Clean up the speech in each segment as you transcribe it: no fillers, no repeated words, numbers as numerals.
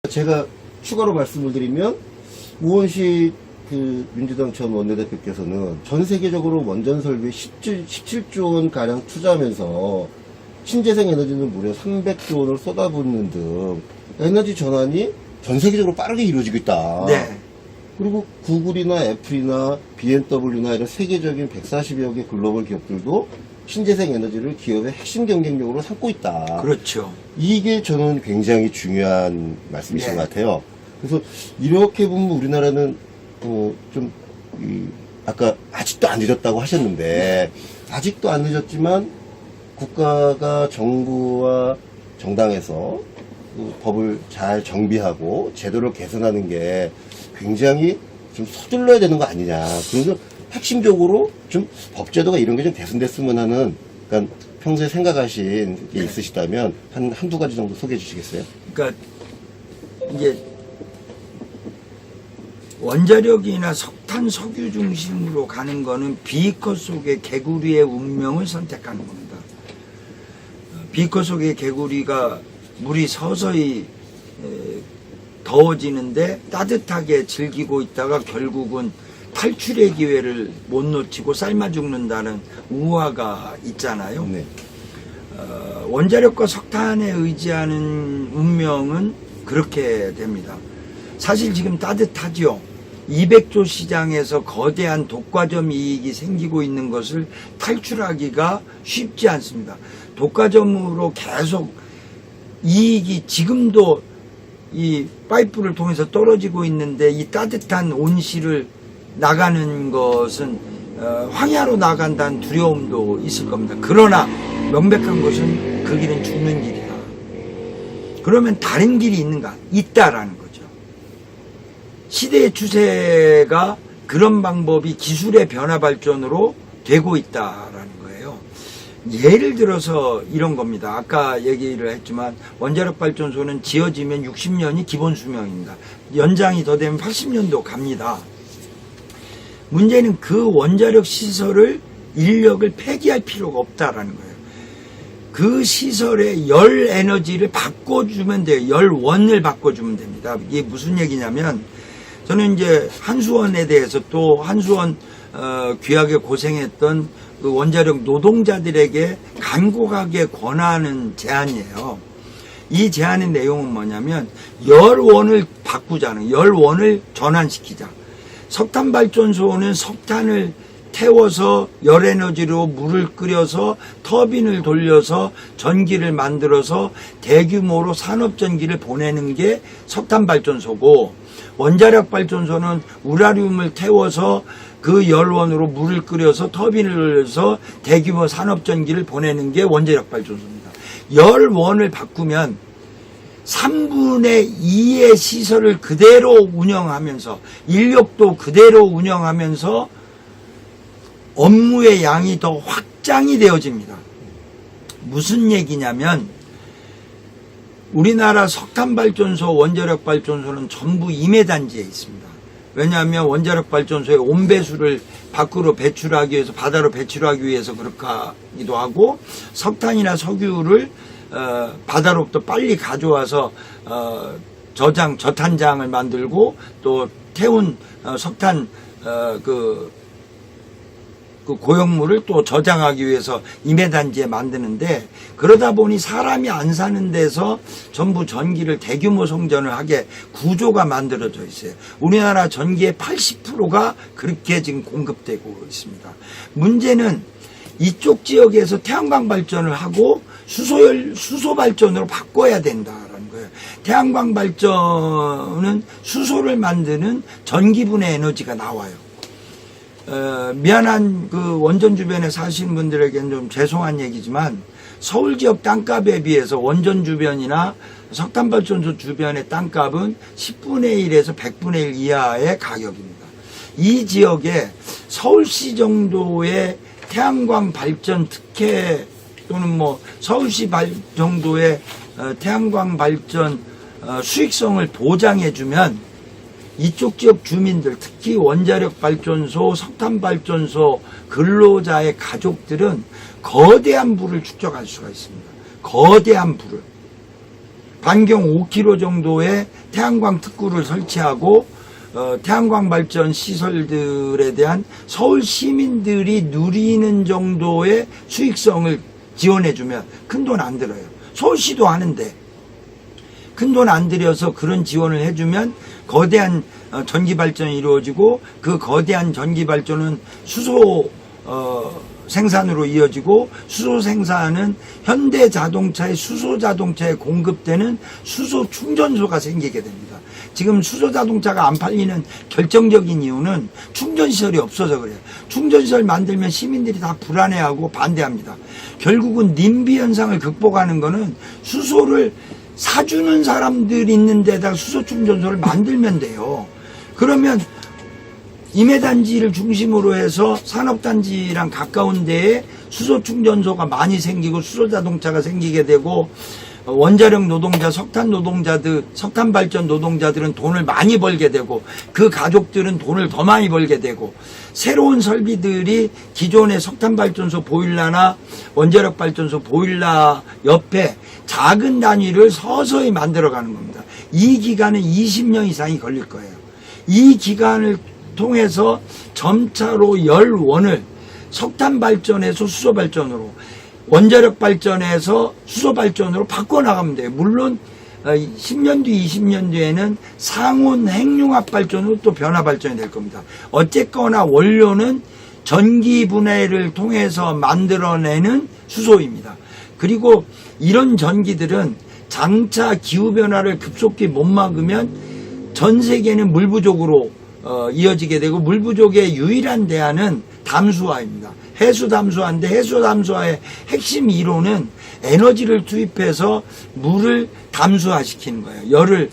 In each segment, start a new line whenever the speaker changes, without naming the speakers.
제가 추가로 말씀을 드리면 우원식 민주당 전 원내대표께서는 전 세계적으로 원전 설비에 17조 원 가량 투자하면서 신재생 에너지는 무려 300조 원을 쏟아붓는 등 에너지 전환이 전 세계적으로 빠르게 이루어지고 있다.
네.
그리고 구글이나 애플이나 BMW나 이런 세계적인 140여 개 글로벌 기업들도 신재생 에너지를 기업의 핵심 경쟁력으로 삼고 있다.
그렇죠.
이게 저는 굉장히 중요한 말씀이신
네.
것 같아요. 그래서 이렇게 보면 우리나라는 아까 아직도 안 늦었다고 하셨는데 아직도 안 늦었지만 국가가 정부와 정당에서 법을 잘 정비하고 제도를 개선하는 게 굉장히 좀 서둘러야 되는 거 아니냐. 그래서 핵심적으로 좀 법제도가 이런 게 좀 개선됐으면 하는, 그러니까 평소에 생각하신 게 있으시다면 한두 가지 정도 소개해 주시겠어요?
그러니까 이제 원자력이나 석탄, 석유 중심으로 가는 거는 비커 속의 개구리의 운명을 선택하는 겁니다. 비커 속의 개구리가 물이 서서히 더워지는데 따뜻하게 즐기고 있다가 결국은 탈출의 기회를 못 놓치고 삶아 죽는다는 우화가 있잖아요.
네.
원자력과 석탄에 의지하는 운명은 그렇게 됩니다. 사실 지금 따뜻하죠. 200조 시장에서 거대한 독과점 이익이 생기고 있는 것을 탈출하기가 쉽지 않습니다. 독과점으로 계속 이익이 지금도 이 파이프를 통해서 떨어지고 있는데 이 따뜻한 온실을 나가는 것은 황야로 나간다는 두려움도 있을 겁니다. 그러나 명백한 것은 그 길은 죽는 길이다. 그러면 다른 길이 있는가? 있다라는 거죠. 시대의 추세가 그런 방법이 기술의 변화 발전으로 되고 있다라는 거예요. 예를 들어서 이런 겁니다. 아까 얘기를 했지만 원자력 발전소는 지어지면 60년이 기본 수명입니다. 연장이 더 되면 80년도 갑니다. 문제는 그 원자력 시설을 인력을 폐기할 필요가 없다라는 거예요. 그 시설의 열 에너지를 바꿔주면 돼요. 열원을 바꿔주면 됩니다. 이게 무슨 얘기냐면 저는 이제 한수원에 대해서 또 한수원 귀하게 고생했던 그 원자력 노동자들에게 간곡하게 권하는 제안이에요. 이 제안의 내용은 뭐냐면 열원을 바꾸자는, 열원을 전환시키자. 석탄 발전소는 석탄을 태워서 열에너지로 물을 끓여서 터빈을 돌려서 전기를 만들어서 대규모로 산업전기를 보내는 게 석탄 발전소고, 원자력 발전소는 우라늄을 태워서 그 열원으로 물을 끓여서 터빈을 돌려서 대규모 산업전기를 보내는 게 원자력 발전소입니다. 열원을 바꾸면 3분의 2의 시설을 그대로 운영하면서 인력도 그대로 운영하면서 업무의 양이 더 확장이 되어집니다. 무슨 얘기냐면 우리나라 석탄발전소, 원자력발전소는 전부 임해단지에 있습니다. 왜냐하면 원자력발전소의 온배수를 밖으로 배출하기 위해서, 바다로 배출하기 위해서 그렇게 하기도 하고, 석탄이나 석유를 바다로부터 빨리 가져와서 저탄장을 만들고 또 태운 석탄 그 고용물을 또 저장하기 위해서 임해단지에 만드는데, 그러다 보니 사람이 안 사는 데서 전부 전기를 대규모 송전을 하게 구조가 만들어져 있어요. 우리나라 전기의 80%가 그렇게 지금 공급되고 있습니다. 문제는 이쪽 지역에서 태양광 발전을 하고 수소 발전으로 바꿔야 된다라는 거예요. 태양광 발전은 수소를 만드는 전기분해 에너지가 나와요. 미안한 그 원전 주변에 사시는 분들에게는 좀 죄송한 얘기지만 서울 지역 땅값에 비해서 원전 주변이나 석탄발전소 주변의 땅값은 10분의 1에서 100분의 1 이하의 가격입니다. 이 지역에 서울시 정도의 태양광 발전 특혜 또는 뭐 서울시 정도의 태양광 발전 수익성을 보장해주면 이쪽 지역 주민들, 특히 원자력 발전소, 석탄 발전소 근로자의 가족들은 거대한 부를 축적할 수가 있습니다. 거대한 부를. 반경 5km 정도의 태양광 특구를 설치하고 태양광 발전 시설들에 대한 서울 시민들이 누리는 정도의 수익성을 지원해주면 큰 돈 안 들어요. 서울시도 하는데 큰 돈 안 들여서 그런 지원을 해주면 거대한 전기 발전이 이루어지고 그 거대한 전기 발전은 수소 생산으로 이어지고 수소 생산은 현대 자동차의 수소 자동차에 공급되는 수소 충전소가 생기게 됩니다. 지금 수소 자동차가 안 팔리는 결정적인 이유는 충전시설이 없어서 그래요. 충전시설 만들면 시민들이 다 불안해하고 반대합니다. 결국은 님비 현상을 극복하는 거는 수소를 사주는 사람들 있는 데다가 수소 충전소를 만들면 돼요. 그러면 임해단지를 중심으로 해서 산업단지랑 가까운 데에 수소 충전소가 많이 생기고 수소 자동차가 생기게 되고 원자력 노동자, 석탄 노동자들, 석탄 발전 노동자들은 돈을 많이 벌게 되고 그 가족들은 돈을 더 많이 벌게 되고 새로운 설비들이 기존의 석탄 발전소 보일러나 원자력 발전소 보일러 옆에 작은 단위를 서서히 만들어가는 겁니다. 이 기간은 20년 이상이 걸릴 거예요. 이 기간을 통해서 점차로 열원을 석탄 발전에서 수소 발전으로 원자력 발전에서 수소 발전으로 바꿔나가면 돼요. 물론 10년 뒤 20년 뒤에는 상온 핵융합 발전으로 또 변화 발전이 될 겁니다. 어쨌거나 원료는 전기 분해를 통해서 만들어내는 수소입니다. 그리고 이런 전기들은 장차 기후변화를 급속히 못 막으면 전 세계는 물 부족으로 이어지게 되고 물 부족의 유일한 대안은 담수화입니다. 해수 담수화인데 해수 담수화의 핵심 이론은 에너지를 투입해서 물을 담수화시키는 거예요. 열을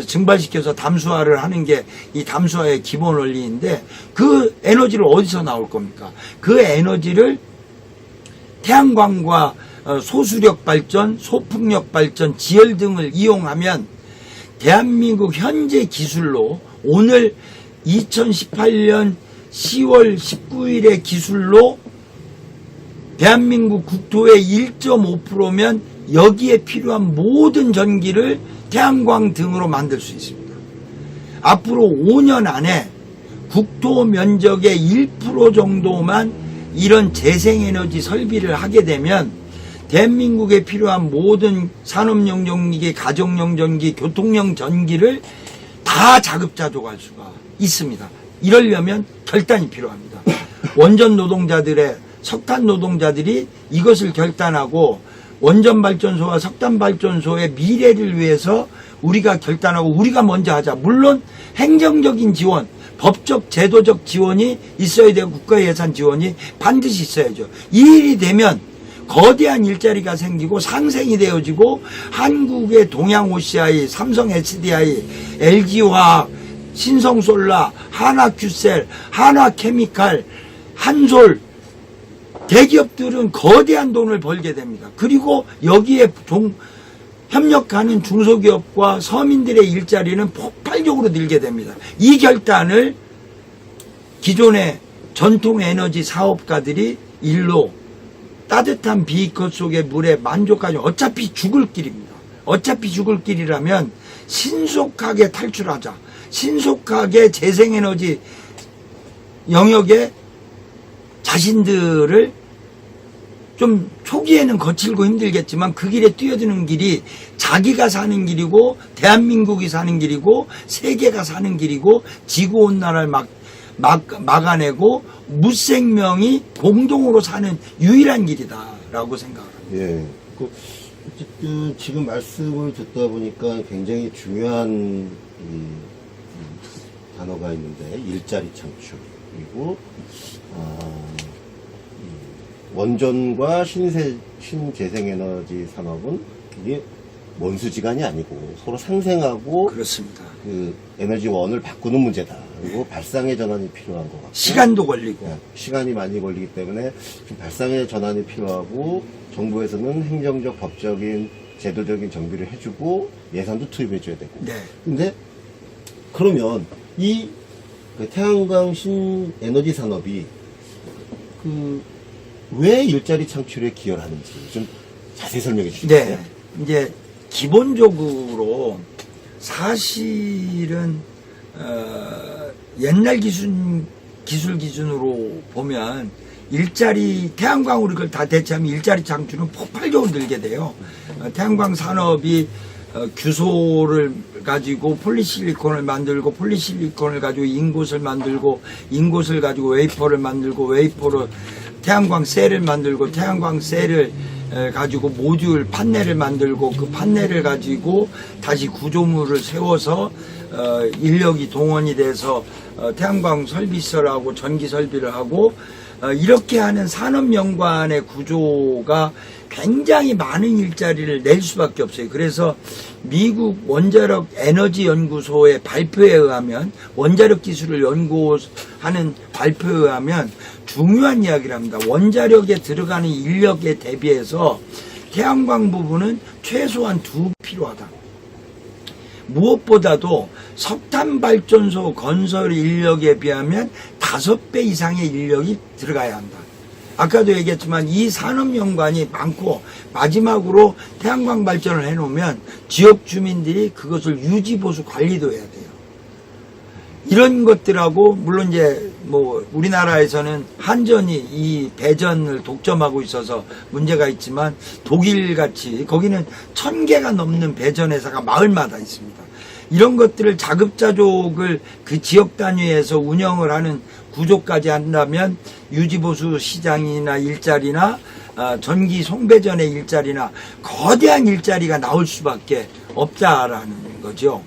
증발시켜서 담수화를 하는 게 이 담수화의 기본 원리인데 그 에너지를 어디서 나올 겁니까? 그 에너지를 태양광과 소수력 발전, 소풍력 발전, 지열 등을 이용하면 대한민국 현재 기술로 오늘 2018년 10월 19일의 기술로 대한민국 국토의 1.5%면 여기에 필요한 모든 전기를 태양광 등으로 만들 수 있습니다. 앞으로 5년 안에 국토 면적의 1% 정도만 이런 재생에너지 설비를 하게 되면 대한민국에 필요한 모든 산업용 전기, 가정용 전기, 교통용 전기를 다 자급자족할 수가 있습니다. 이러려면 결단이 필요합니다. 원전 노동자들의 석탄 노동자들이 이것을 결단하고 원전 발전소와 석탄 발전소의 미래를 위해서 우리가 결단하고 우리가 먼저 하자. 물론 행정적인 지원, 법적 제도적 지원이 있어야 되고 국가 예산 지원이 반드시 있어야죠. 이 일이 되면 거대한 일자리가 생기고 상생이 되어지고 한국의 동양오시아이, 삼성 SDI, LG화학, 신성솔라, 한화큐셀, 한화케미칼, 한솔 대기업들은 거대한 돈을 벌게 됩니다. 그리고 여기에 협력하는 중소기업과 서민들의 일자리는 폭발적으로 늘게 됩니다. 이 결단을 기존의 전통 에너지 사업가들이 일로 따뜻한 비커 속의 물에 만족하지 어차피 죽을 길입니다. 어차피 죽을 길이라면 신속하게 탈출하자. 신속하게 재생에너지 영역에 자신들을 좀 초기에는 거칠고 힘들겠지만 그 길에 뛰어드는 길이 자기가 사는 길이고 대한민국이 사는 길이고 세계가 사는 길이고 지구온난화를 막아내고 무생명이 공동으로 사는 유일한 길이다라고 생각합니다.
예. 어쨌든 지금 말씀을 듣다 보니까 굉장히 중요한 단어가 있는데 일자리 창출 그리고 원전과 신재생에너지 산업은 이게 원수지간이 아니고 서로 상생하고
그렇습니다.
그 에너지원을 바꾸는 문제다. 그리고 발상의 전환이 필요한 것 같고
시간도 걸리고
시간이 많이 걸리기 때문에 좀 발상의 전환이 필요하고 정부에서는 행정적, 법적인, 제도적인 정비를 해주고 예산도 투입해줘야 되고.
네.
근데 그러면 이 그 태양광 신에너지 산업이 왜 일자리 창출에 기여를 하는지 좀 자세히 설명해 주시겠어요?
네. 이제 기본적으로 사실은 옛날 기술 기준으로 보면 일자리 태양광으로 이걸 다 대체하면 일자리 창출은 폭발적으로 늘게 돼요. 태양광 산업이 규소를 가지고 폴리실리콘을 만들고 폴리실리콘을 가지고 인곳을 만들고 인곳을 가지고 웨이퍼를 만들고 웨이퍼로 태양광 셀을 만들고 태양광 셀을 가지고 모듈 판넬을 만들고 그 판넬을 가지고 다시 구조물을 세워서 인력이 동원이 돼서 태양광 설비시설을 하고 전기 설비를 하고 이렇게 하는 산업연관의 구조가 굉장히 많은 일자리를 낼 수밖에 없어요. 그래서 미국 원자력 에너지 연구소의 발표에 의하면 원자력 기술을 연구하는 발표에 의하면 중요한 이야기를 합니다. 원자력에 들어가는 인력에 대비해서 태양광 부분은 최소한 2배 필요하다. 무엇보다도 석탄발전소 건설 인력에 비하면 5배 이상의 인력이 들어가야 한다. 아까도 얘기했지만 이 산업연관이 많고 마지막으로 태양광 발전을 해놓으면 지역 주민들이 그것을 유지보수 관리도 해야 돼요. 이런 것들하고 물론 이제 뭐 우리나라에서는 한전이 이 배전을 독점하고 있어서 문제가 있지만 독일같이 거기는 1000개가 넘는 배전 회사가 마을마다 있습니다. 이런 것들을 자급자족을 그 지역 단위에서 운영을 하는 구조까지 한다면 유지보수 시장이나 일자리나 전기 송배전의 일자리나 거대한 일자리가 나올 수밖에 없다라는 거죠.